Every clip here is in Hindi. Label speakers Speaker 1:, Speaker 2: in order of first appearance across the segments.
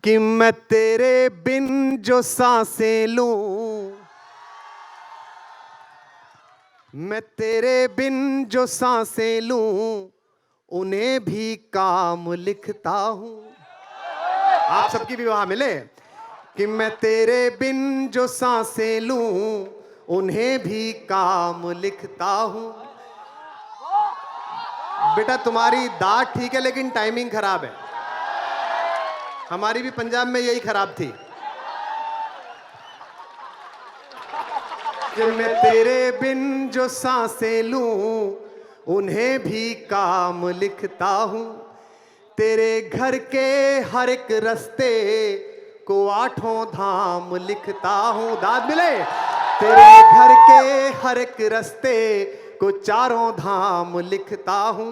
Speaker 1: कि मैं तेरे बिन जो सांसें लूं, मैं तेरे बिन जो सांसें लूं, उन्हें भी काम लिखता हूं। आप सबकी भी वहां मिले कि मैं तेरे बिन जो सांसें लूं, उन्हें भी काम लिखता हूं। बेटा तुम्हारी दाद ठीक है लेकिन टाइमिंग खराब है। हमारी भी पंजाब में यही खराब थी कि मैं तेरे बिन जो सांसें लूं, उन्हें भी काम लिखता हूं। तेरे घर के हर एक रास्ते को आठों धाम लिखता हूं। दाद मिले। तेरे घर के हर एक रास्ते को चारों धाम लिखता हूं।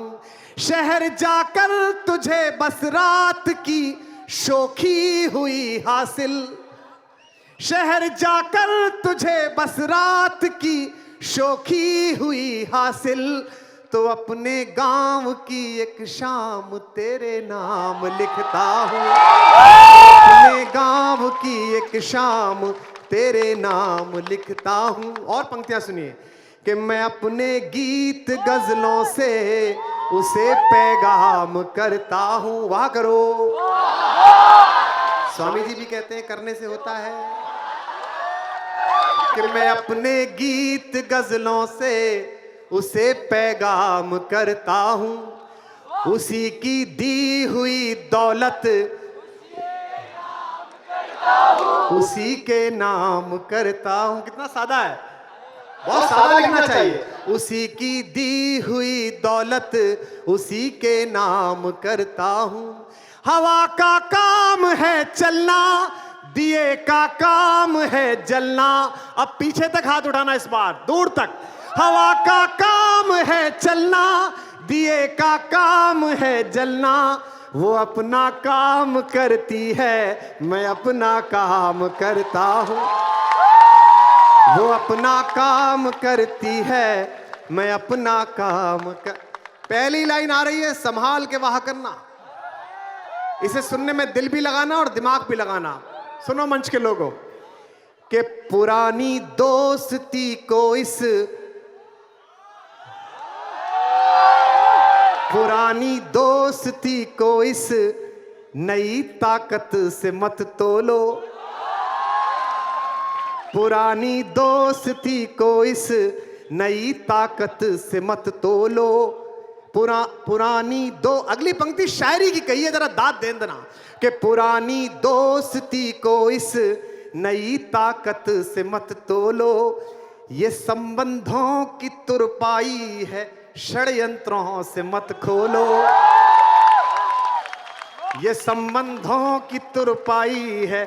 Speaker 1: शहर जाकर तुझे बस रात की शोखी हुई हासिल, शहर जाकर तुझे बस रात की शोखी हुई हासिल, तो अपने गांव की एक शाम तेरे नाम लिखता हूं। अपने गांव की एक शाम तेरे नाम लिखता हूं। और पंक्तियां सुनिए कि मैं अपने गीत गजलों से उसे पैगाम करता हूं। वाह करो। स्वामी जी भी कहते हैं करने से होता है कि मैं अपने गीत गजलों से उसे पैगाम करता हूं। उसी की दी हुई दौलत उसी के नाम करता हूं। कितना सादा है, बहुत सादा लिखना चाहिए। उसी की दी हुई दौलत उसी के नाम करता हूं। हवा का काम है चलना, दिए का काम है जलना। अब पीछे तक हाथ उठाना, इस बार दूर तक। हवा का काम है चलना, दिए का काम है जलना। वो अपना काम करती है, मैं अपना काम करता हूं। वो अपना काम करती है, मैं अपना काम कर। पहली लाइन आ रही है, संभाल के वाह करना। इसे सुनने में दिल भी लगाना और दिमाग भी लगाना। सुनो मंच के लोगों कि पुरानी दोस्ती को इस पुरानी दोस्ती को इस नई ताकत से मत तोलो। पुरानी दोस्ती को इस नई ताकत से मत तोलो। पुरानी दो, अगली पंक्ति शायरी की कही है, जरा दाद दे देना कि पुरानी दोस्ती को इस नई ताकत से मत तोलो। ये संबंधों की तुरपाई है, षड्यंत्रों से मत खोलो। ये संबंधों की तुरपाई है,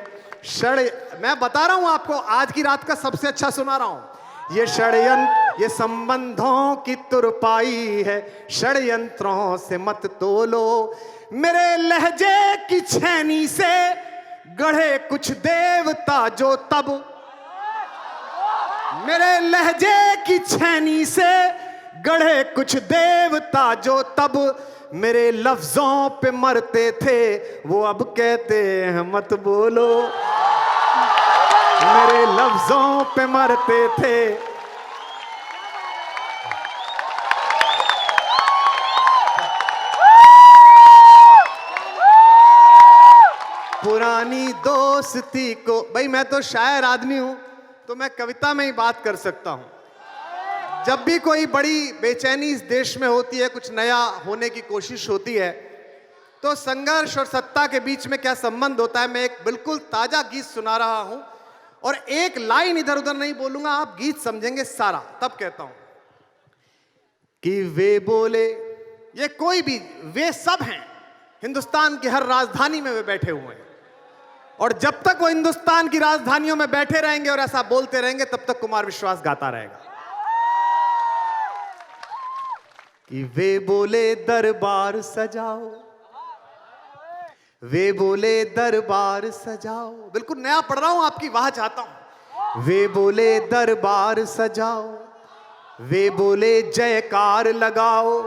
Speaker 1: मैं बता रहा हूं आपको, आज की रात का सबसे अच्छा सुना रहा हूं। ये षड्यंत्र, ये संबंधों की तुरपाई है, षड्यंत्रों से मत तोलो। मेरे लहजे की छेनी से गढ़े कुछ देवता जो तब, मेरे लहजे की छेनी से गढ़े कुछ देवता जो तब मेरे लफ्जों पे मरते थे, वो अब कहते हैं मत बोलो। मेरे लफ्जों पे मरते थे। पुरानी दोस्ती को, भाई मैं तो शायर आदमी हूं तो मैं कविता में ही बात कर सकता हूं। जब भी कोई बड़ी बेचैनी इस देश में होती है, कुछ नया होने की कोशिश होती है, तो संघर्ष और सत्ता के बीच में क्या संबंध होता है। मैं एक बिल्कुल ताजा गीत सुना रहा हूं और एक लाइन इधर उधर नहीं बोलूंगा, आप गीत समझेंगे सारा। तब कहता हूं कि वे बोले, ये कोई भी, वे सब हैं, हिंदुस्तान की हर राजधानी में वे बैठे हुए हैं, और जब तक वो हिंदुस्तान की राजधानियों में बैठे रहेंगे और ऐसा बोलते रहेंगे, तब तक कुमार विश्वास गाता रहेगा कि वे बोले दरबार सजाओ, वे बोले दरबार सजाओ। बिल्कुल नया पढ़ रहा हूं, आपकी वाह चाहता हूं। वे बोले दरबार सजाओ, वे बोले जयकार लगाओ,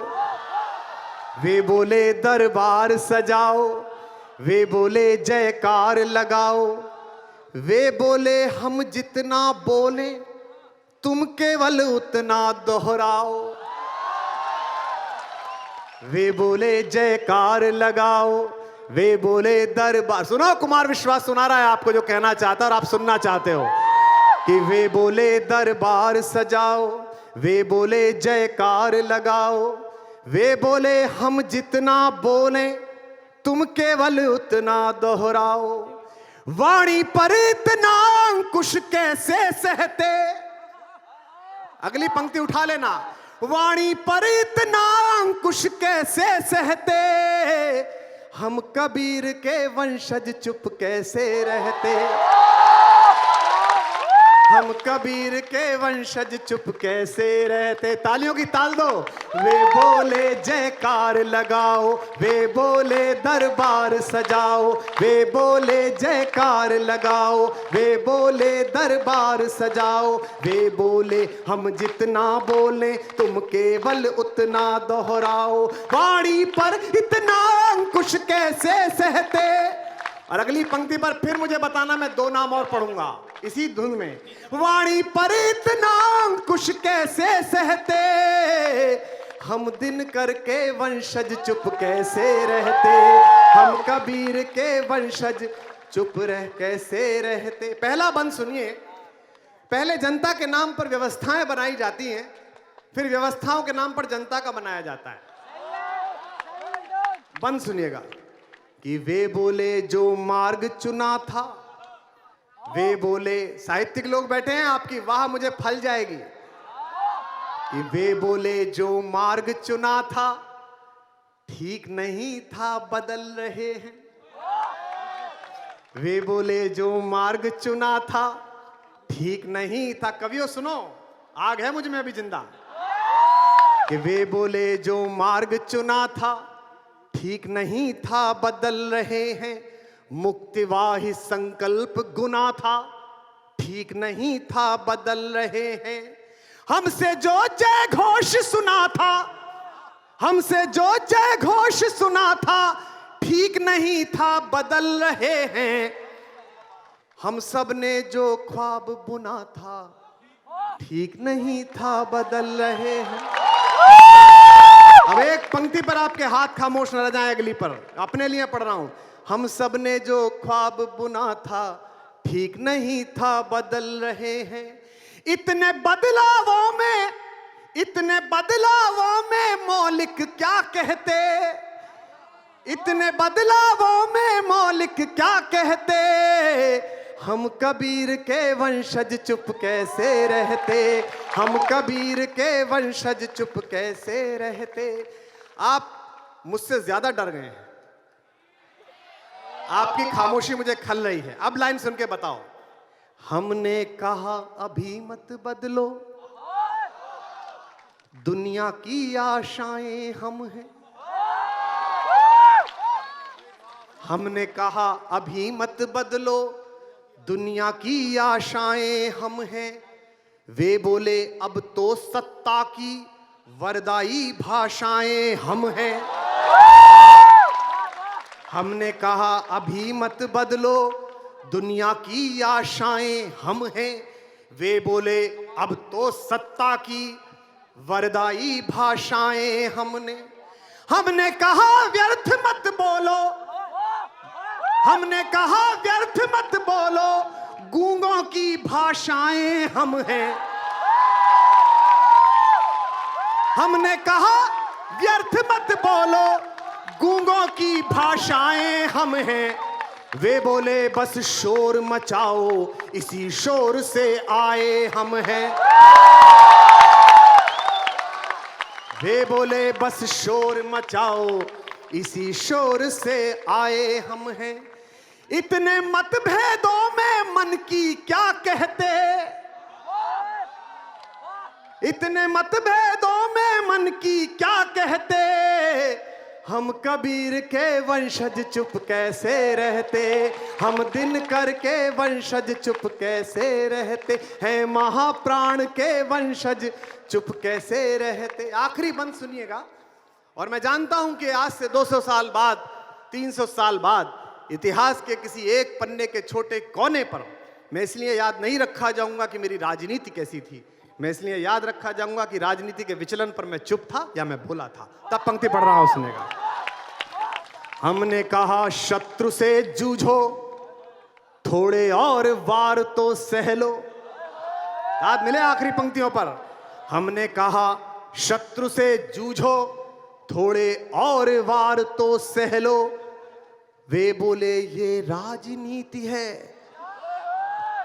Speaker 1: वे बोले दरबार सजाओ, वे बोले जयकार लगाओ, वे बोले हम जितना बोले तुम केवल उतना दोहराओ। वे बोले जयकार लगाओ, वे बोले दरबार। सुनो, कुमार विश्वास सुना रहा है आपको जो कहना चाहता है और आप सुनना चाहते हो कि वे बोले दरबार सजाओ, वे बोले जयकार लगाओ, वे बोले हम जितना बोले तुम केवल उतना दोहराओ। वाणी पर इतना अंकुश कैसे सहते, अगली पंक्ति उठा लेना। वाणी पर इतना अंकुश कैसे सहते, हम कबीर के वंशज चुप कैसे रहते। हम कबीर के वंशज चुप कैसे रहते। तालियों की ताल दो। वे बोले जयकार लगाओ, वे बोले दरबार सजाओ, वे बोले जयकार लगाओ, वे बोले दरबार सजाओ, वे बोले हम जितना बोले तुम केवल उतना दोहराओ। वाणी पर इतना अंकुश कैसे सहते। और अगली पंक्ति पर फिर मुझे बताना, मैं 2 नाम और पढ़ूंगा इसी धुन में। वाणी पर इतना अंकुश कैसे सहते, हम दिन करके वंशज चुप कैसे रहते। हम कबीर के वंशज चुप रह कैसे रहते। पहला बंद सुनिए। पहले जनता के नाम पर व्यवस्थाएं बनाई जाती हैं, फिर व्यवस्थाओं के नाम पर जनता का बनाया जाता है। बंद सुनिएगा कि वे बोले जो मार्ग चुना था, वे बोले, साहित्यिक लोग बैठे हैं आपकी वाह मुझे फल जाएगी, कि वे बोले जो मार्ग चुना था ठीक नहीं था बदल रहे हैं। वे बोले जो मार्ग चुना था ठीक नहीं था। कवियों सुनो, आग है मुझ में अभी जिंदा। कि वे बोले जो मार्ग चुना था ठीक नहीं था बदल रहे हैं। मुक्तिवाही संकल्प गुना था ठीक नहीं था बदल रहे हैं। हमसे जो जय घोष सुना था, हमसे जो जय घोष सुना था ठीक नहीं था बदल रहे हैं। हम सब ने जो ख्वाब बुना था ठीक नहीं था बदल रहे हैं। अब एक पंक्ति पर आपके हाथ खामोश न रह जाएं, अगली पर अपने लिए पढ़ रहा हूं। हम सब ने जो ख्वाब बुना था ठीक नहीं था बदल रहे हैं। इतने बदलावों में, इतने बदलावों में मौलिक क्या कहते। इतने बदलावों में मौलिक क्या कहते। हम कबीर के वंशज चुप कैसे रहते। हम कबीर के वंशज चुप कैसे रहते। आप मुझसे ज्यादा डर गए हैं, आपकी खामोशी मुझे खल रही है। अब लाइन सुन के बताओ। हमने कहा अभी मत बदलो, दुनिया की आशाएं हम हैं। हमने कहा अभी मत बदलो, दुनिया की आशाएं हम हैं। वे बोले अब तो सत्ता की वरदाई भाषाएं हम हैं। हमने कहा अभी मत बदलो, दुनिया की आशाएं हम हैं। वे बोले अब तो सत्ता की वरदाई भाषाएं हमने। हमने कहा व्यर्थ मत बोलो, हमने कहा व्यर्थ मत बोलो, गूंगों की भाषाएं हम हैं। हमने कहा व्यर्थ मत बोलो, गूंगों की भाषाएं हम हैं। वे बोले बस शोर मचाओ, इसी शोर से आए हम हैं। वे बोले बस शोर मचाओ, इसी शोर से आए हम हैं। इतने मतभेदों में मन की क्या कहते। इतने मतभेदों में मन की क्या कहते। हम कबीर के वंशज चुप कैसे रहते। हम दिन करके वंशज चुप कैसे रहते हैं। महाप्राण के वंशज चुप कैसे रहते। आखिरी बंद सुनिएगा। और मैं जानता हूं कि आज से 200 साल बाद, 300 साल बाद इतिहास के किसी एक पन्ने के छोटे कोने पर मैं इसलिए याद नहीं रखा जाऊंगा कि मेरी राजनीति कैसी थी, मैं इसलिए याद रखा जाऊंगा कि राजनीति के विचलन पर मैं चुप था या मैं बोला था। तब पंक्ति पढ़ रहा हूं, सुनेगा। हमने कहा शत्रु से जूझो, थोड़े और वार तो सह लो। याद मिले आखिरी पंक्तियों पर। हमने कहा शत्रु से जूझो, थोड़े और वार तो सह लो। वे बोले ये राजनीति है,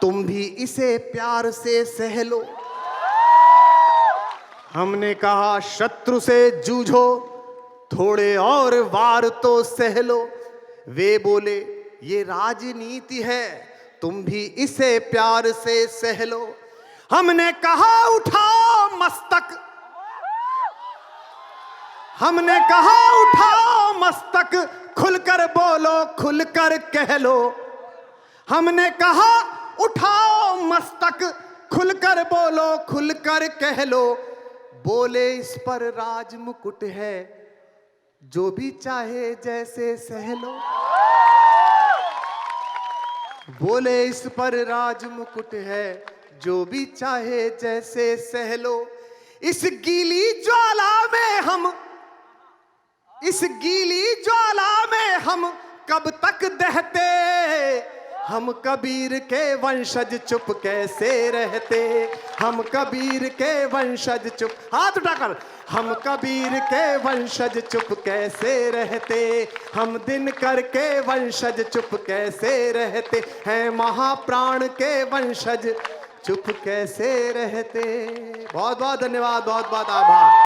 Speaker 1: तुम भी इसे प्यार से सह लो। हमने कहा शत्रु से जूझो, थोड़े और वार तो सह लो। वे बोले ये राजनीति है, तुम भी इसे प्यार से सह लो। हमने कहा उठाओ मस्तक, हमने कहा उठाओ मस्तक, खुलकर बोलो खुलकर कह लो। हमने कहा उठाओ मस्तक, खुलकर बोलो खुलकर कह लो। बोले इस पर राज मुकुट है, जो भी चाहे जैसे सह लो। बोले इस पर राज मुकुट है, जो भी चाहे जैसे सह लो। इस गीली ज्वाला में हम, इस गीली ज्वाला में हम कब तक दहते। हम कबीर के वंशज चुप कैसे रहते। हम कबीर के वंशज चुप, हाथ उठाकर, हम कबीर के वंशज चुप कैसे रहते। हम दिनकर के वंशज चुप कैसे रहते हैं। महाप्राण के वंशज चुप कैसे रहते। बहुत बहुत धन्यवाद, बहुत बहुत आभार।